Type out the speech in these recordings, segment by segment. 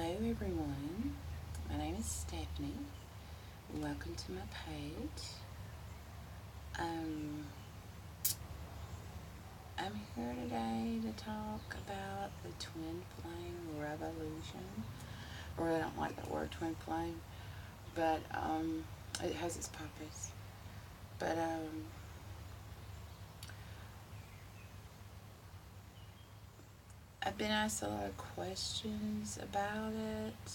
Hello, everyone. My name is Stephanie. Welcome to my page. Um, I'm here today to talk about the twin flame revolution. I really don't like that word twin flame, but it has its purpose. But I've been asked a lot of questions about it.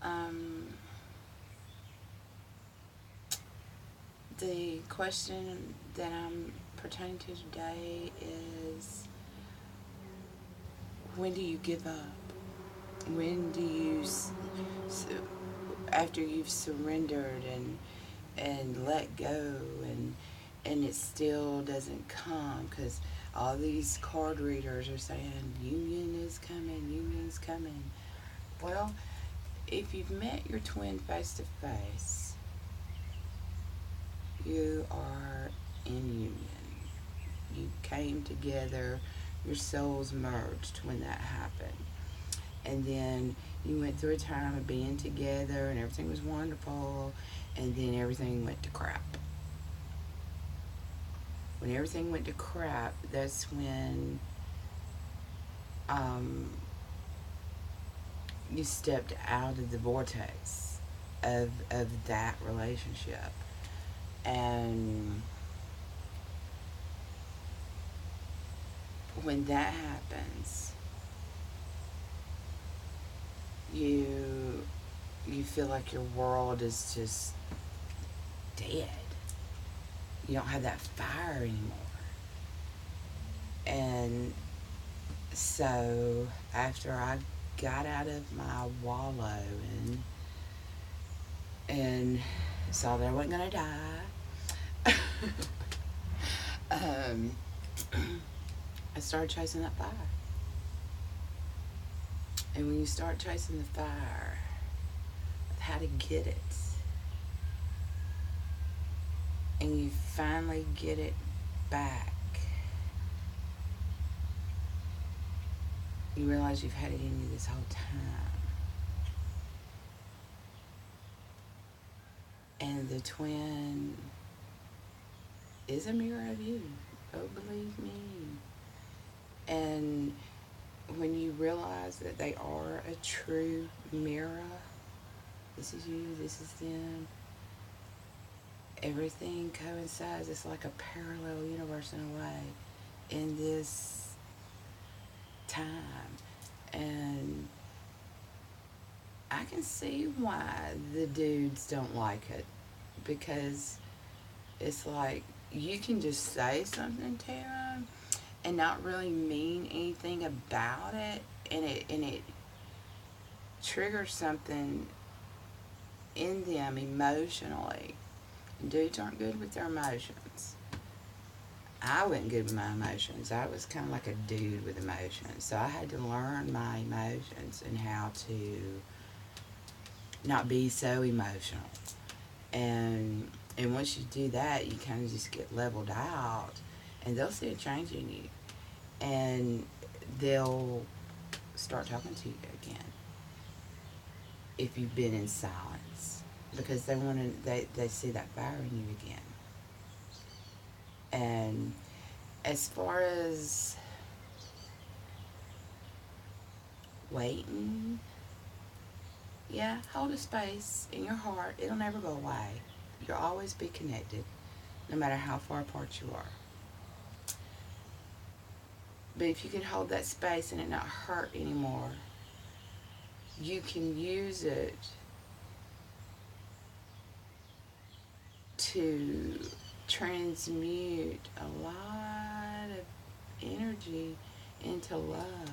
Um, the question that I'm pertaining to today is, when do you give up? When do you, after you've surrendered and let go, and it still doesn't come? Because all these card readers are saying union is coming, union's coming. Well, if you've met your twin face to face, you are in union. You came together, your souls merged when that happened. And then you went through a time of being together and everything was wonderful, and then everything went to crap. When everything went to crap, that's when um, you stepped out of the vortex of that relationship. And when that happens, you you feel like your world is just dead. You don't have that fire anymore. And so after I got out of my wallow and saw that I wasn't gonna die, um, I started chasing that fire. And when you start chasing the fire, how to get it, and you finally get it back, you realize you've had it in you this whole time. And the twin is a mirror of you. Oh, believe me. And when you realize that they are a true mirror, this is you, this is them, everything coincides. It's like a parallel universe in a way in this time. And I can see why the dudes don't like it, because it's like you can just say something to them and not really mean anything about it, and it triggers something in them emotionally. Dudes aren't good with their emotions. I wasn't good with my emotions. I was kind of like a dude with emotions. So I had to learn my emotions and how to not be so emotional. And once you do that, you kind of just get leveled out, and they'll see a change in you, and they'll start talking to you again if you've been in silence, because they see that fire in you again. And as far as waiting, yeah, hold a space in your heart. It'll never go away. You'll always be connected, no matter how far apart you are. But if you can hold that space and it not hurt anymore, you can use it to transmute a lot of energy into love.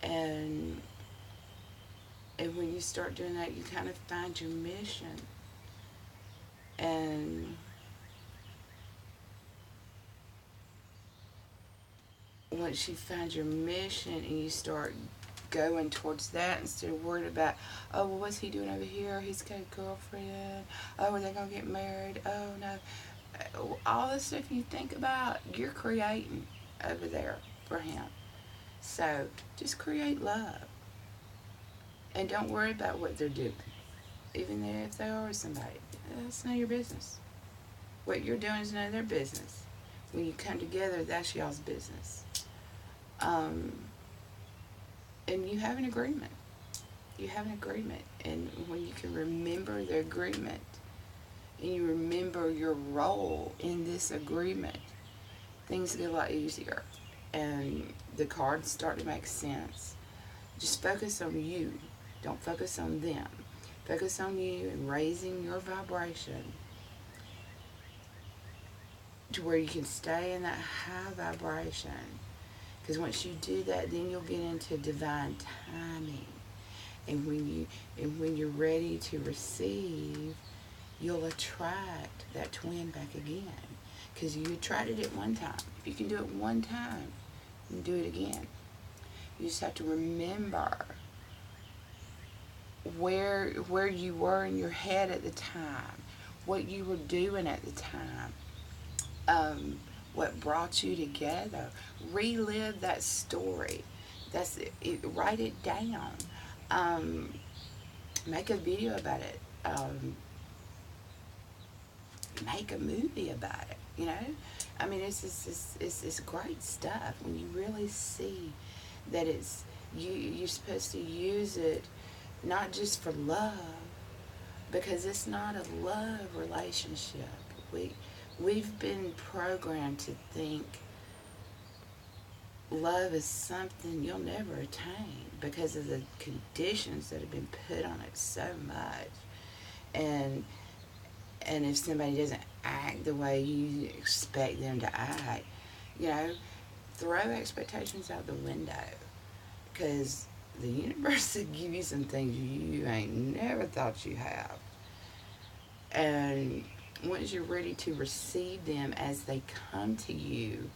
And when you start doing that, you kind of find your mission. And once you find your mission and you start going towards that instead of worried about, oh, well, what's he doing over here? He's got a girlfriend. Oh, are they going to get married? Oh, no. All the stuff you think about, you're creating over there for him. So just create love. And don't worry about what they're doing. Even if they are with somebody. That's none of your business. What you're doing is none of their business. When you come together, that's y'all's business. Um, and you have an agreement. You have an agreement. And when you can remember the agreement and you remember your role in this agreement, things get a lot easier. And the cards start to make sense. Just focus on you. Don't focus on them. Focus on you and raising your vibration to where you can stay in that high vibration. Because once you do that, then you'll get into divine timing. And when you're ready to receive, you'll attract that twin back again. Because you attracted it one time. If you can do it one time, you can do it again. You just have to remember where you were in your head at the time, what you were doing at the time, what brought you together. Relive that story. That's it. Write it down. Um, Make a video about it. Make a movie about it. You know, I mean, it's great stuff when you really see that you're supposed to use it not just for love, because it's not a love relationship. We've been programmed to think love is something you'll never attain because of the conditions that have been put on it so much. And if somebody doesn't act the way you expect them to act, you know, throw expectations out the window, because the universe will give you some things you ain't never thought you have. And once you're ready to receive them as they come to you,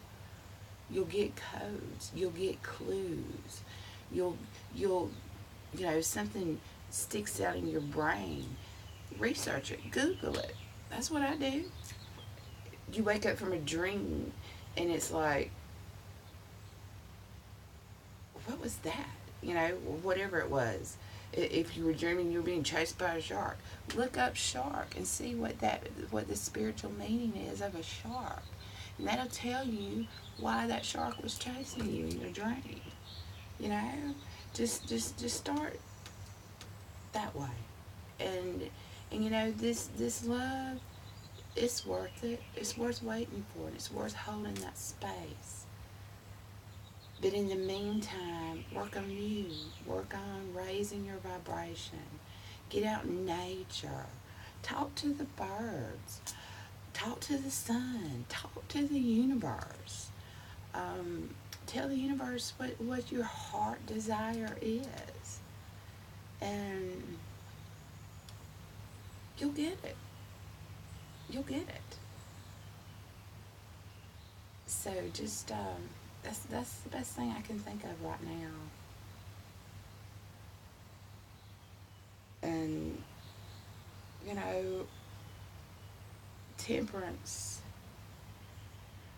you'll get codes, you'll get clues, you'll you know, something sticks out in your brain. Research it, Google it. That's what I do. You wake up from a dream and it's like, what was that? You know, whatever it was. If you were dreaming you were being chased by a shark, look up shark and see what the spiritual meaning is of a shark. And that'll tell you why that shark was chasing you in your dream. You know? Just start that way. And you know, this love, it's worth it. It's worth waiting for it. It's worth holding that space. But in the meantime, work on you. Work on raising your vibration. Get out in nature. Talk to the birds. Talk to the sun. Talk to the universe. Tell the universe what your heart desire is. And you'll get it. You'll get it. So just, that's the best thing I can think of right now. And, you know, temperance.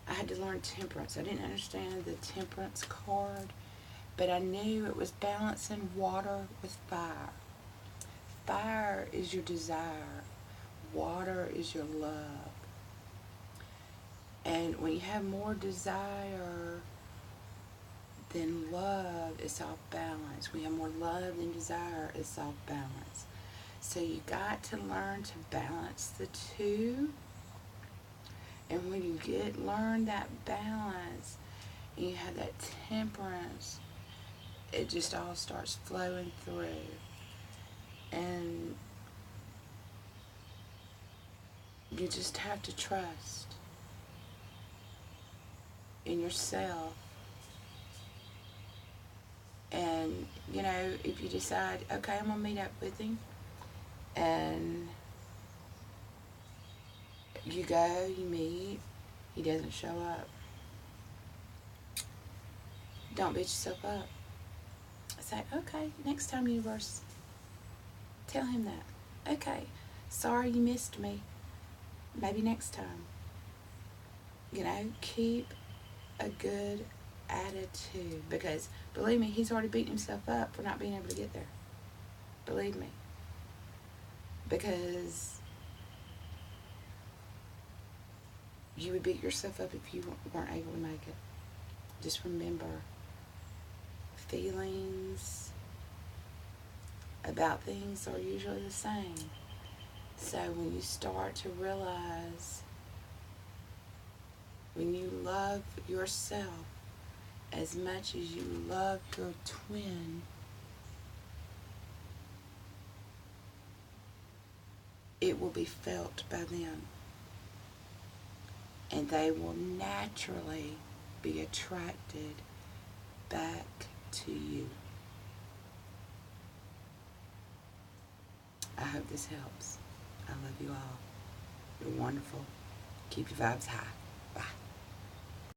I had to learn temperance. I didn't understand the temperance card, but I knew it was balancing water with fire. Fire is your desire. Water is your love. And when you have more desire than love, it's off balance. When you have more love than desire, it's off balance. So you got to learn to balance the two. And when you learn that balance, and you have that temperance, it just all starts flowing through. And you just have to trust in yourself. And, you know, if you decide, okay, I'm going to meet up with him, and you go, you meet, he doesn't show up, don't beat yourself up. Say, okay, next time, universe, tell him that. Okay, sorry you missed me. Maybe next time. You know, keep a good attitude. Because, believe me, he's already beaten himself up for not being able to get there. Believe me. Because you would beat yourself up if you weren't able to make it. Just remember, feelings about things are usually the same. So when you start to realize, when you love yourself as much as you love your twin, it will be felt by them. And they will naturally be attracted back to you. I hope this helps. I love you all. You're wonderful. Keep your vibes high.